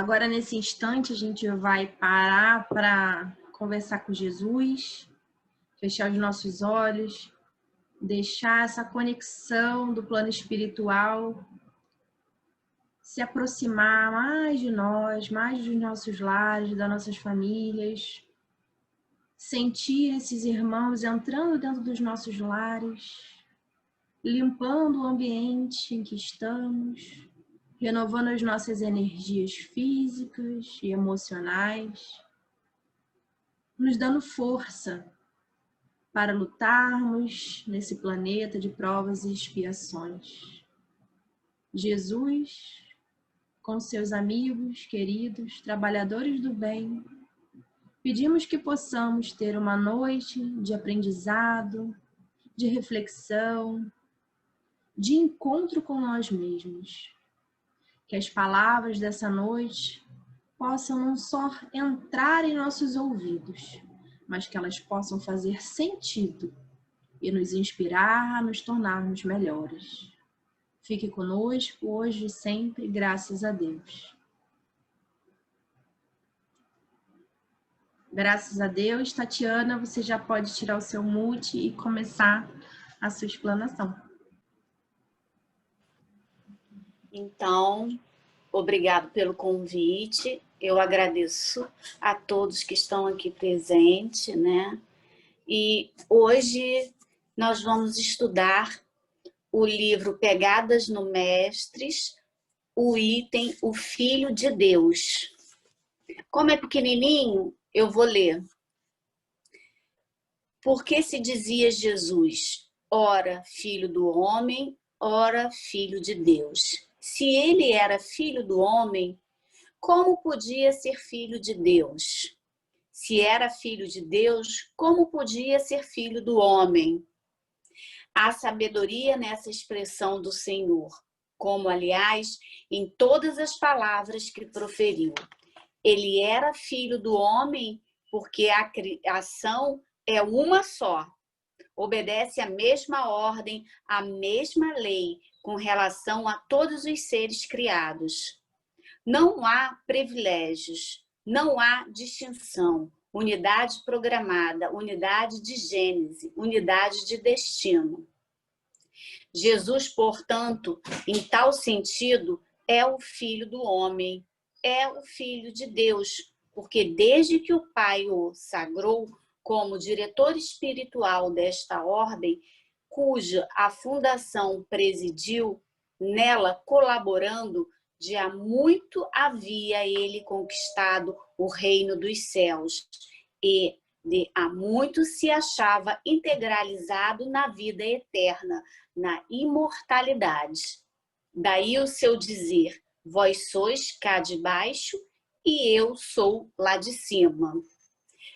Agora, nesse instante, a gente vai parar para conversar com Jesus, fechar os nossos olhos, deixar essa conexão do plano espiritual se aproximar mais de nós, mais dos nossos lares, das nossas famílias. Sentir esses irmãos entrando dentro dos nossos lares, limpando o ambiente em que estamos, renovando as nossas energias físicas e emocionais, nos dando força para lutarmos nesse planeta de provas e expiações. Jesus, com seus amigos, queridos, trabalhadores do bem, pedimos que possamos ter uma noite de aprendizado, de reflexão, de encontro com nós mesmos. Que as palavras dessa noite possam não só entrar em nossos ouvidos, mas que elas possam fazer sentido e nos inspirar a nos tornarmos melhores. Fique conosco hoje e sempre, graças a Deus. Graças a Deus, Tatiana, você já pode tirar o seu mute e começar a sua explanação. Então, obrigado pelo convite. Eu agradeço a todos que estão aqui presentes, né? E hoje nós vamos estudar o livro Pegadas no Mestres, o item O Filho de Deus. Como é pequenininho, eu vou ler. Porque se dizia Jesus, ora filho do homem, ora filho de Deus. Se ele era filho do homem, como podia ser filho de Deus? Se era filho de Deus, como podia ser filho do homem? Há sabedoria nessa expressão do Senhor, como, aliás, em todas as palavras que proferiu. Ele era filho do homem porque a criação é uma só. Obedece à mesma ordem, à mesma lei, com relação a todos os seres criados. Não há privilégios, não há distinção, unidade programada, unidade de gênese, unidade de destino. Jesus, portanto, em tal sentido, é o Filho do homem, é o Filho de Deus, porque desde que o Pai o sagrou como diretor espiritual desta ordem, cuja a fundação presidiu, nela colaborando, de há muito havia ele conquistado o reino dos céus e de há muito se achava integralizado na vida eterna, na imortalidade. Daí o seu dizer, vós sois cá de baixo e eu sou lá de cima.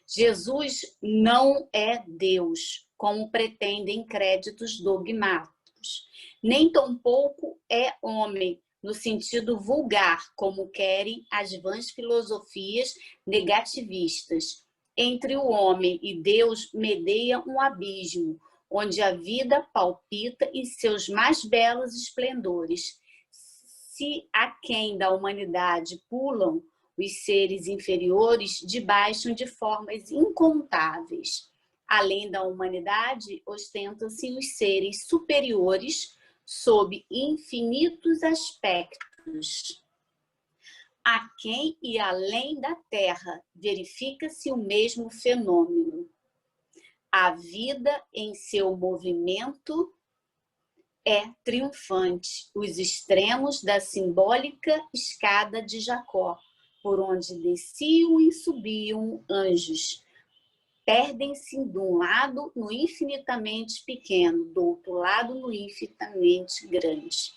Jesus não é Deus, como pretendem créditos dogmáticos, nem tampouco é homem, no sentido vulgar, como querem as vãs filosofias negativistas. Entre o homem e Deus medeia um abismo, onde a vida palpita em seus mais belos esplendores. Se aquém da humanidade pulam os seres inferiores, debaixam de formas incontáveis. Além da humanidade, ostentam-se os seres superiores sob infinitos aspectos. Aquém e além da terra, verifica-se o mesmo fenômeno. A vida em seu movimento é triunfante, os extremos da simbólica escada de Jacó, por onde desciam e subiam anjos, perdem-se de um lado no infinitamente pequeno, do outro lado no infinitamente grande.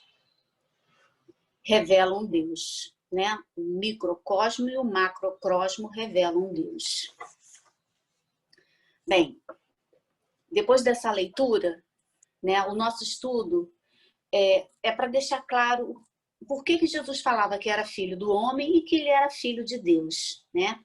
Revelam Deus, né? O microcosmo e o macrocosmo revelam Deus. Bem, depois dessa leitura, né, o nosso estudo é para deixar claro por que Jesus falava que era filho do homem e que ele era filho de Deus, né?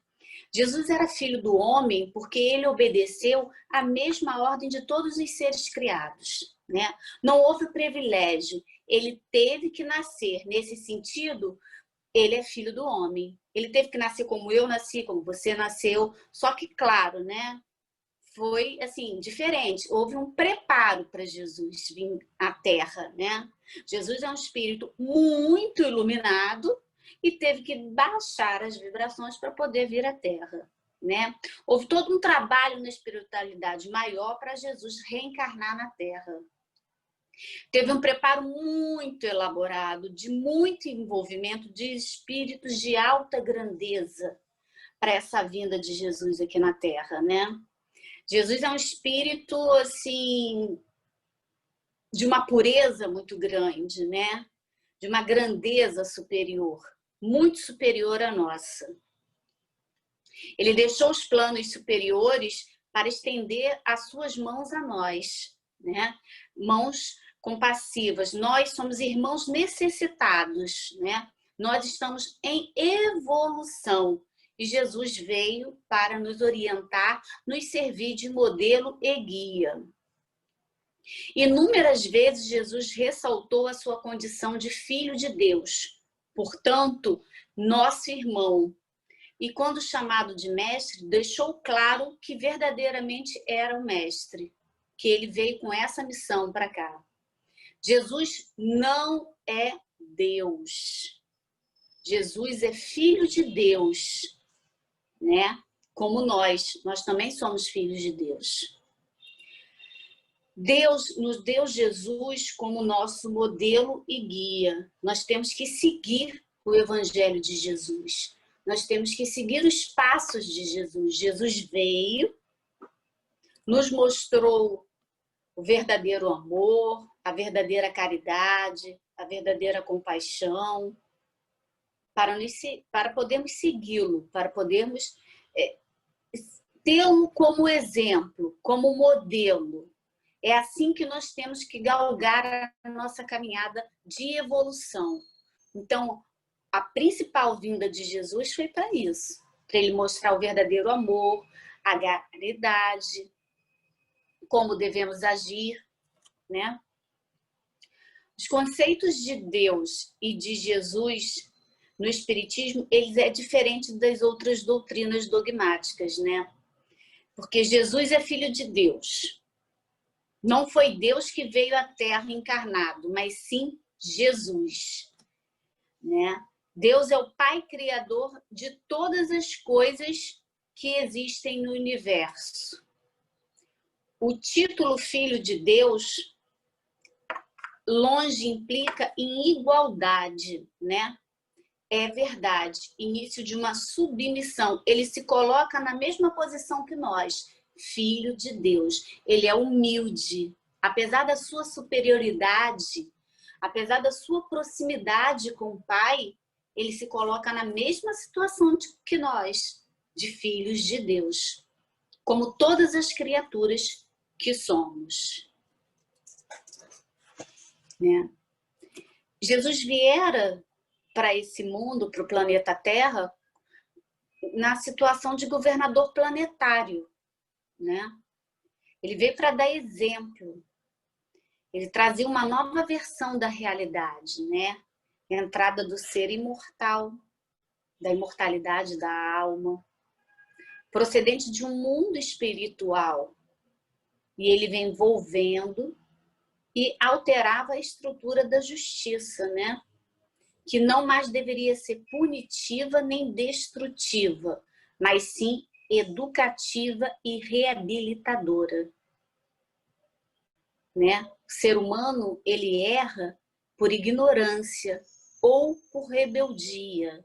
Jesus era filho do homem porque ele obedeceu à mesma ordem de todos os seres criados, né? Não houve privilégio, ele teve que nascer. Nesse sentido, ele é filho do homem. Ele teve que nascer como eu nasci, como você nasceu. Só que, claro, né? Foi, assim, diferente. Houve um preparo para Jesus vir à Terra, né? Jesus é um espírito muito iluminado e teve que baixar as vibrações para poder vir à Terra, né? Houve todo um trabalho na espiritualidade maior para Jesus reencarnar na Terra. Teve um preparo muito elaborado, de muito envolvimento de espíritos de alta grandeza para essa vinda de Jesus aqui na Terra, né? Jesus é um espírito, assim, de uma pureza muito grande, né? De uma grandeza superior, muito superior à nossa. Ele deixou os planos superiores para estender as suas mãos a nós, né? Mãos compassivas. Nós somos irmãos necessitados, né? Nós estamos em evolução. E Jesus veio para nos orientar, nos servir de modelo e guia. Inúmeras vezes Jesus ressaltou a sua condição de filho de Deus, portanto, nosso irmão. E quando chamado de mestre, deixou claro que verdadeiramente era o mestre, que ele veio com essa missão para cá. Jesus não é Deus. Jesus é filho de Deus, né? Como nós também somos filhos de Deus. Deus nos deu Jesus como nosso modelo e guia. Nós temos que seguir o Evangelho de Jesus. Nós temos que seguir os passos de Jesus. Jesus veio, nos mostrou o verdadeiro amor, a verdadeira caridade, a verdadeira compaixão, para podermos segui-lo, para podermos tê-lo como exemplo, como modelo. É assim que nós temos que galgar a nossa caminhada de evolução. Então, a principal vinda de Jesus foi para isso, para ele mostrar o verdadeiro amor, a caridade, como devemos agir, né? Os conceitos de Deus e de Jesus no Espiritismo, eles é diferente das outras doutrinas dogmáticas, né? Porque Jesus é filho de Deus. Não foi Deus que veio à Terra encarnado, mas sim Jesus, né? Deus é o Pai Criador de todas as coisas que existem no universo. O título Filho de Deus longe implica em igualdade, né? É verdade, início de uma submissão. Ele se coloca na mesma posição que nós, filho de Deus. Ele é humilde. Apesar da sua superioridade, apesar da sua proximidade com o Pai, ele se coloca na mesma situação que nós, de filhos de Deus, como todas as criaturas que somos. Né? Jesus viera para esse mundo, para o planeta Terra, na situação de governador planetário, né? Ele veio para dar exemplo. Ele trazia uma nova versão da realidade, né? A entrada do ser imortal, da imortalidade da alma, procedente de um mundo espiritual. E ele vem envolvendo e alterava a estrutura da justiça, né? Que não mais deveria ser punitiva nem destrutiva, mas sim educativa e reabilitadora. Né? O ser humano, ele erra por ignorância ou por rebeldia,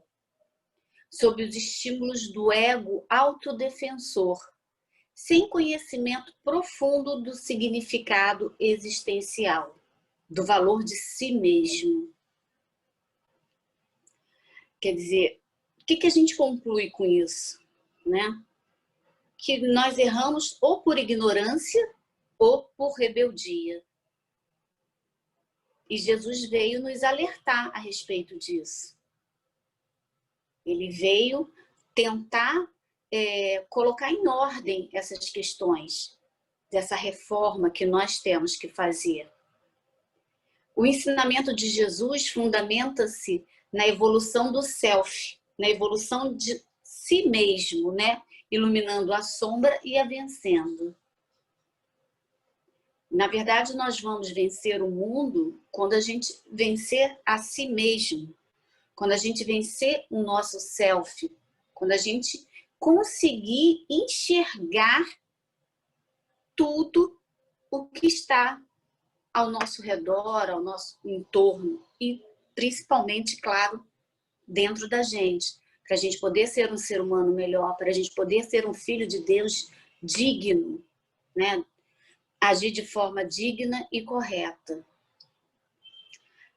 sob os estímulos do ego autodefensor, sem conhecimento profundo do significado existencial, do valor de si mesmo. Quer dizer, o que a gente conclui com isso? Né? Que nós erramos ou por ignorância ou por rebeldia. E Jesus veio nos alertar a respeito disso. Ele veio tentar colocar em ordem essas questões, dessa reforma que nós temos que fazer. O ensinamento de Jesus fundamenta-se na evolução do self, na evolução de si mesmo, né? Iluminando a sombra e a vencendo. Na verdade, nós vamos vencer o mundo quando a gente vencer a si mesmo, quando a gente vencer o nosso self, quando a gente conseguir enxergar tudo o que está ao nosso redor, ao nosso entorno e principalmente, claro, dentro da gente, para a gente poder ser um ser humano melhor, para a gente poder ser um filho de Deus digno, né? Agir de forma digna e correta.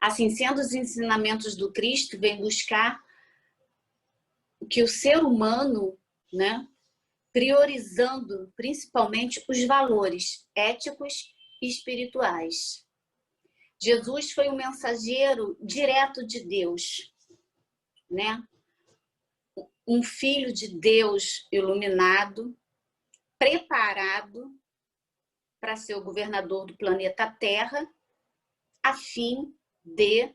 Assim sendo, os ensinamentos do Cristo vêm buscar que o ser humano, né, priorizando principalmente os valores éticos e espirituais. Jesus foi um mensageiro direto de Deus, né? Um filho de Deus iluminado, preparado para ser o governador do planeta Terra, a fim de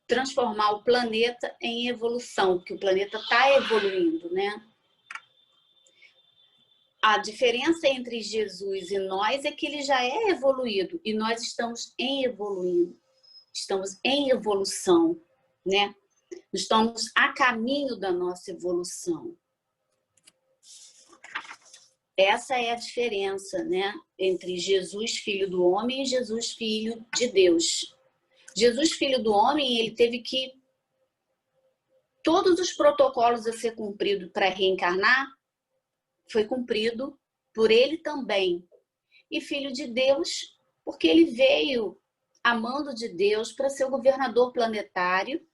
transformar o planeta em evolução, porque o planeta está evoluindo, né? A diferença entre Jesus e nós é que ele já é evoluído e nós estamos em evolução, né? Estamos a caminho da nossa evolução. Essa é a diferença, né, entre Jesus, filho do homem, e Jesus, filho de Deus. Jesus, filho do homem, ele teve que... Todos os protocolos a ser cumprido para reencarnar, foi cumprido por ele também. E filho de Deus, porque ele veio amando de Deus para ser o governador planetário,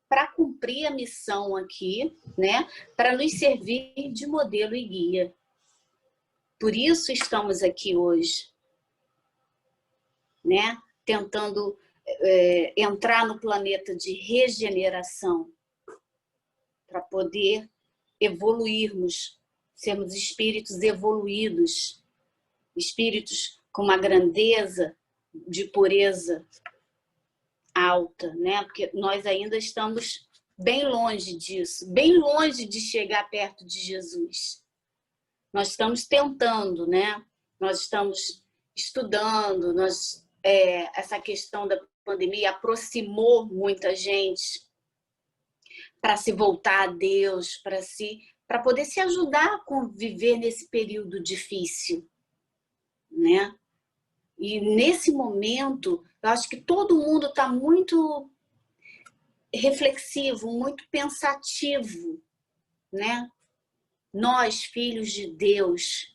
para cumprir a missão aqui, né, para nos servir de modelo e guia. Por isso estamos aqui hoje, né? Tentando entrar no planeta de regeneração, para poder evoluirmos, sermos espíritos evoluídos, espíritos com uma grandeza de pureza alta, né? Porque nós ainda estamos bem longe disso, bem longe de chegar perto de Jesus. Nós estamos tentando, né? Nós estamos estudando, essa questão da pandemia aproximou muita gente para se voltar a Deus, para poder se ajudar a conviver nesse período difícil, né? E nesse momento, eu acho que todo mundo está muito reflexivo, muito pensativo, né? Nós, filhos de Deus,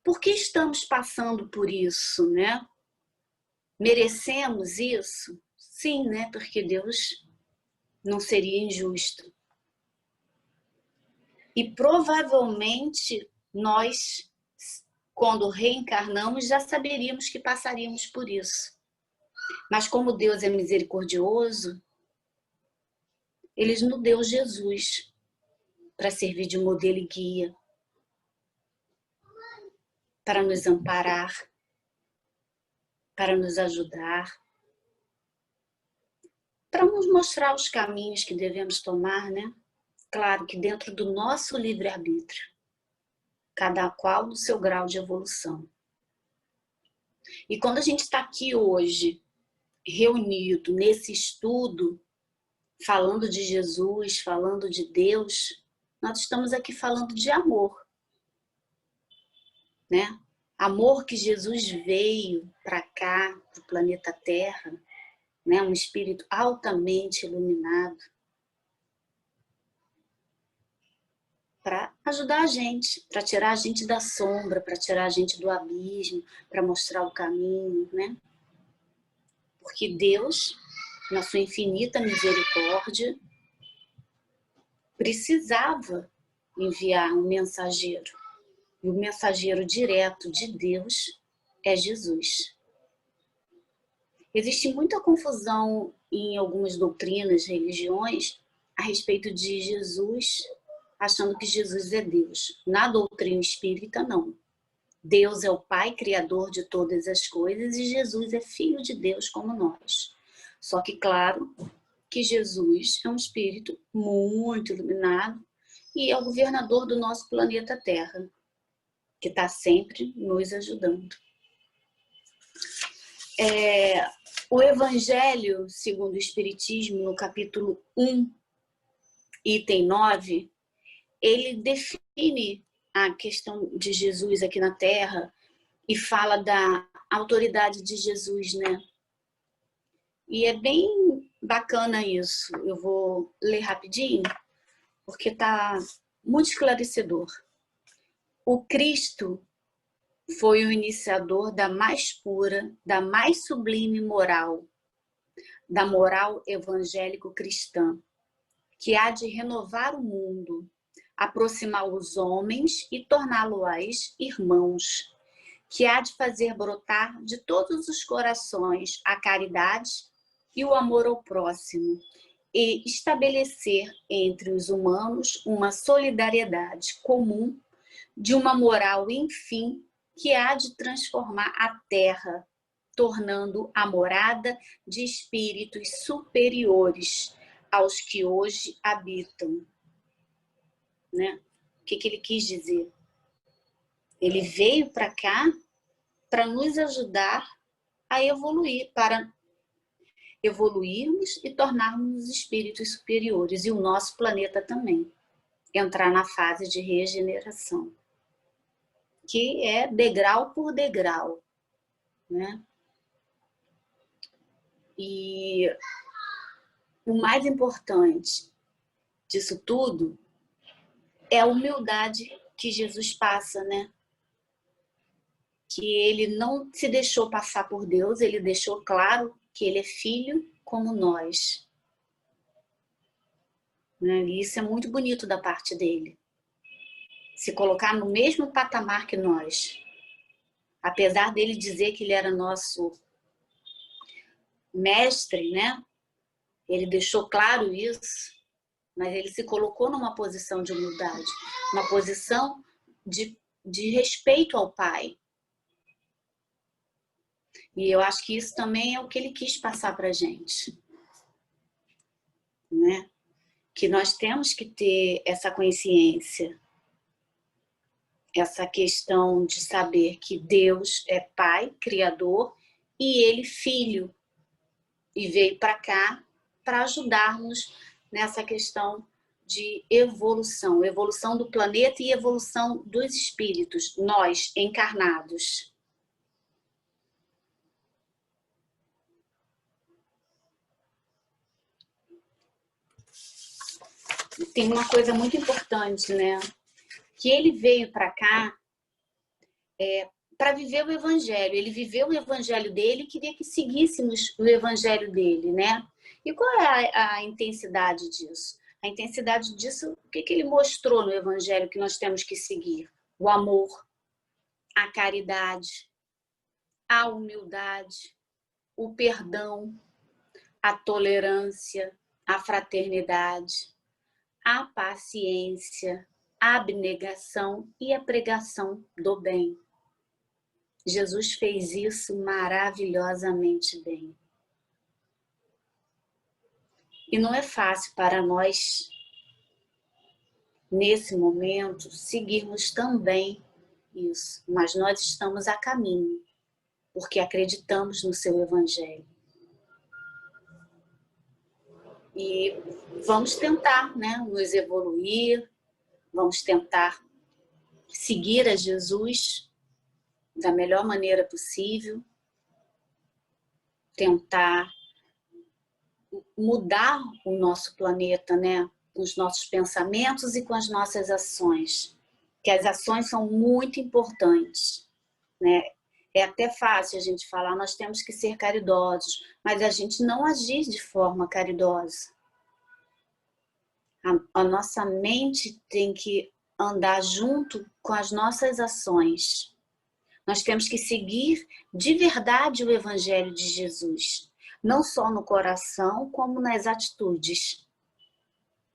por que estamos passando por isso, né? Merecemos isso? Sim, né? Porque Deus não seria injusto. E provavelmente nós, quando reencarnamos, já saberíamos que passaríamos por isso. Mas como Deus é misericordioso, Ele nos deu Jesus para servir de modelo e guia, para nos amparar, para nos ajudar, para nos mostrar os caminhos que devemos tomar, né? Claro que dentro do nosso livre-arbítrio, cada qual no seu grau de evolução. E quando a gente está aqui hoje, reunido nesse estudo, falando de Jesus, falando de Deus, nós estamos aqui falando de amor, né? Amor que Jesus veio para cá, para o planeta Terra, né? Um espírito altamente iluminado, para ajudar a gente, para tirar a gente da sombra, para tirar a gente do abismo, para mostrar o caminho, né? Porque Deus, na sua infinita misericórdia, precisava enviar um mensageiro. E o mensageiro direto de Deus é Jesus. Existe muita confusão em algumas doutrinas, religiões, a respeito de Jesus, achando que Jesus é Deus. Na doutrina espírita, não. Deus é o Pai, Criador de todas as coisas, e Jesus é Filho de Deus como nós. Só que, claro, que Jesus é um espírito muito iluminado e é o governador do nosso planeta Terra, que está sempre nos ajudando. O Evangelho segundo o Espiritismo, no capítulo 1, item 9, ele define a questão de Jesus aqui na Terra e fala da autoridade de Jesus, né? E é bem bacana isso. Eu vou ler rapidinho, porque está muito esclarecedor. O Cristo foi o iniciador da mais pura, da mais sublime moral, da moral evangélico-cristã, que há de renovar o mundo, aproximar os homens e torná-los irmãos, que há de fazer brotar de todos os corações a caridade e o amor ao próximo, e estabelecer entre os humanos uma solidariedade comum de uma moral, enfim, que há de transformar a Terra, tornando a morada de espíritos superiores aos que hoje habitam. Né? O que ele quis dizer? Ele veio para cá para nos ajudar a evoluir, para evoluirmos e tornarmos espíritos superiores, e o nosso planeta também entrar na fase de regeneração, que é degrau por degrau, né? E o mais importante disso tudo é a humildade que Jesus passa, né? Que ele não se deixou passar por Deus, ele deixou claro que ele é filho como nós. Né? E isso é muito bonito da parte dele. Se colocar no mesmo patamar que nós. Apesar dele dizer que ele era nosso mestre, né? Ele deixou claro isso, mas ele se colocou numa posição de humildade, uma posição de respeito ao Pai. E eu acho que isso também é o que ele quis passar para a gente. Né? Que nós temos que ter essa consciência, essa questão de saber que Deus é Pai, Criador, e Ele Filho, e veio para cá para ajudar-nos nessa questão de evolução, evolução do planeta e evolução dos espíritos, nós encarnados. Tem uma coisa muito importante, né? Que ele veio para cá para viver o evangelho. Ele viveu o evangelho dele e queria que seguíssemos o evangelho dele, né? E qual é a intensidade disso? A intensidade disso, o que ele mostrou no evangelho que nós temos que seguir? O amor, a caridade, a humildade, o perdão, a tolerância, a fraternidade, a paciência, a abnegação e a pregação do bem. Jesus fez isso maravilhosamente bem. E não é fácil para nós, nesse momento, seguirmos também isso, mas nós estamos a caminho, porque acreditamos no seu evangelho. E vamos tentar, né, nos evoluir, vamos tentar seguir a Jesus da melhor maneira possível, tentar mudar o nosso planeta, né, com os nossos pensamentos e com as nossas ações, que as ações são muito importantes, né? É até fácil a gente falar, nós temos que ser caridosos, mas a gente não agir de forma caridosa. A nossa mente tem que andar junto com as nossas ações. Nós temos que seguir de verdade o Evangelho de Jesus, não só no coração, como nas atitudes,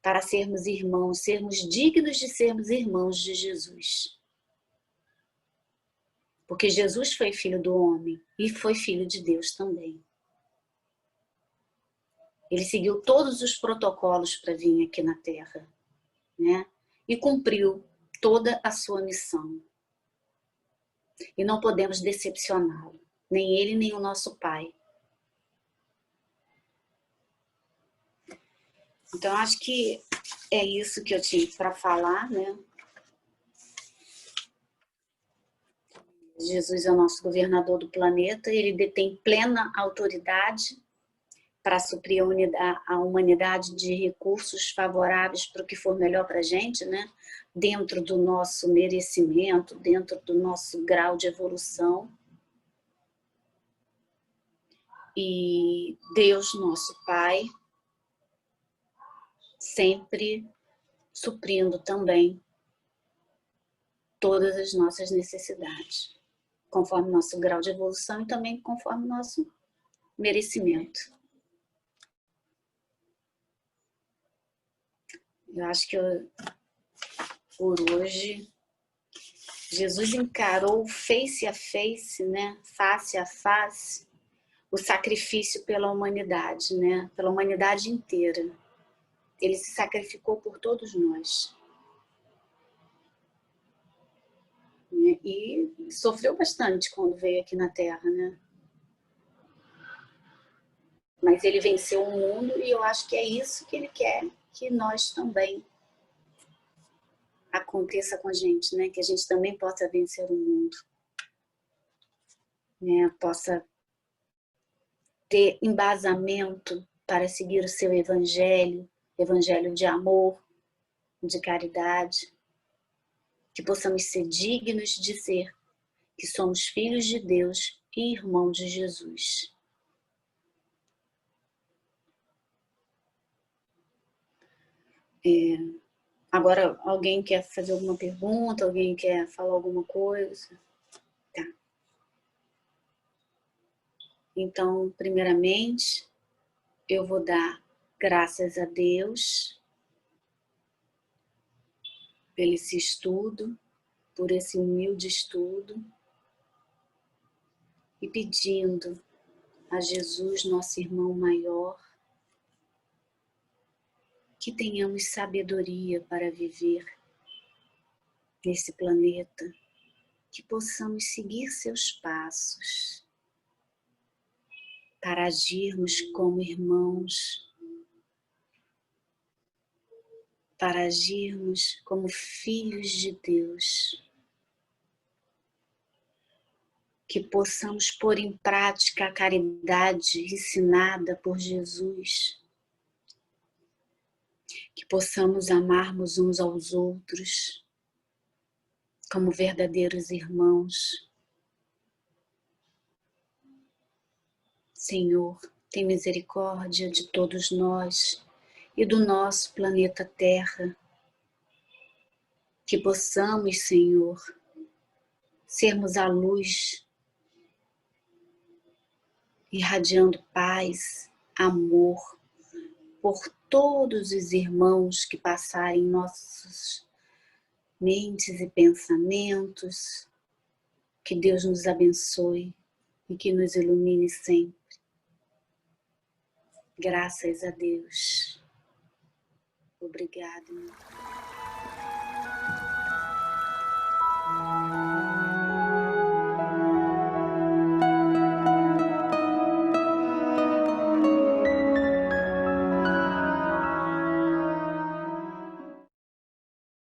para sermos irmãos, sermos dignos de sermos irmãos de Jesus. Porque Jesus foi filho do homem e foi filho de Deus também. Ele seguiu todos os protocolos para vir aqui na Terra, né? E cumpriu toda a sua missão. E não podemos decepcioná-lo, nem ele, nem o nosso Pai. Então, acho que é isso que eu tinha para falar, né? Jesus é o nosso governador do planeta, ele detém plena autoridade para suprir a humanidade de recursos favoráveis para o que for melhor para a gente, né? Dentro do nosso merecimento, dentro do nosso grau de evolução. E Deus, nosso Pai, sempre suprindo também todas as nossas necessidades, conforme nosso grau de evolução e também conforme nosso merecimento. Eu acho que por hoje, Jesus encarou face a face, né? Face a face, o sacrifício pela humanidade, né? Pela humanidade inteira. Ele se sacrificou por todos nós. E sofreu bastante quando veio aqui na Terra, né? Mas ele venceu o mundo e eu acho que é isso que ele quer que nós também aconteça com a gente, né? Que a gente também possa vencer o mundo, né? Possa ter embasamento para seguir o seu evangelho, evangelho de amor, de caridade, que possamos ser dignos de dizer que somos filhos de Deus e irmãos de Jesus. Agora, alguém quer fazer alguma pergunta? Alguém quer falar alguma coisa? Tá. Então, primeiramente, eu vou dar graças a Deus pelo esse estudo, por esse humilde estudo, e pedindo a Jesus, nosso irmão maior, que tenhamos sabedoria para viver nesse planeta, que possamos seguir seus passos, para agirmos como irmãos, para agirmos como filhos de Deus, que possamos pôr em prática a caridade ensinada por Jesus, que possamos amarmos uns aos outros como verdadeiros irmãos. Senhor, tem misericórdia de todos nós e do nosso planeta Terra, que possamos, Senhor, sermos a luz, irradiando paz, amor, por todos os irmãos que passarem em nossas mentes e pensamentos. Que Deus nos abençoe e que nos ilumine sempre. Graças a Deus. Obrigada.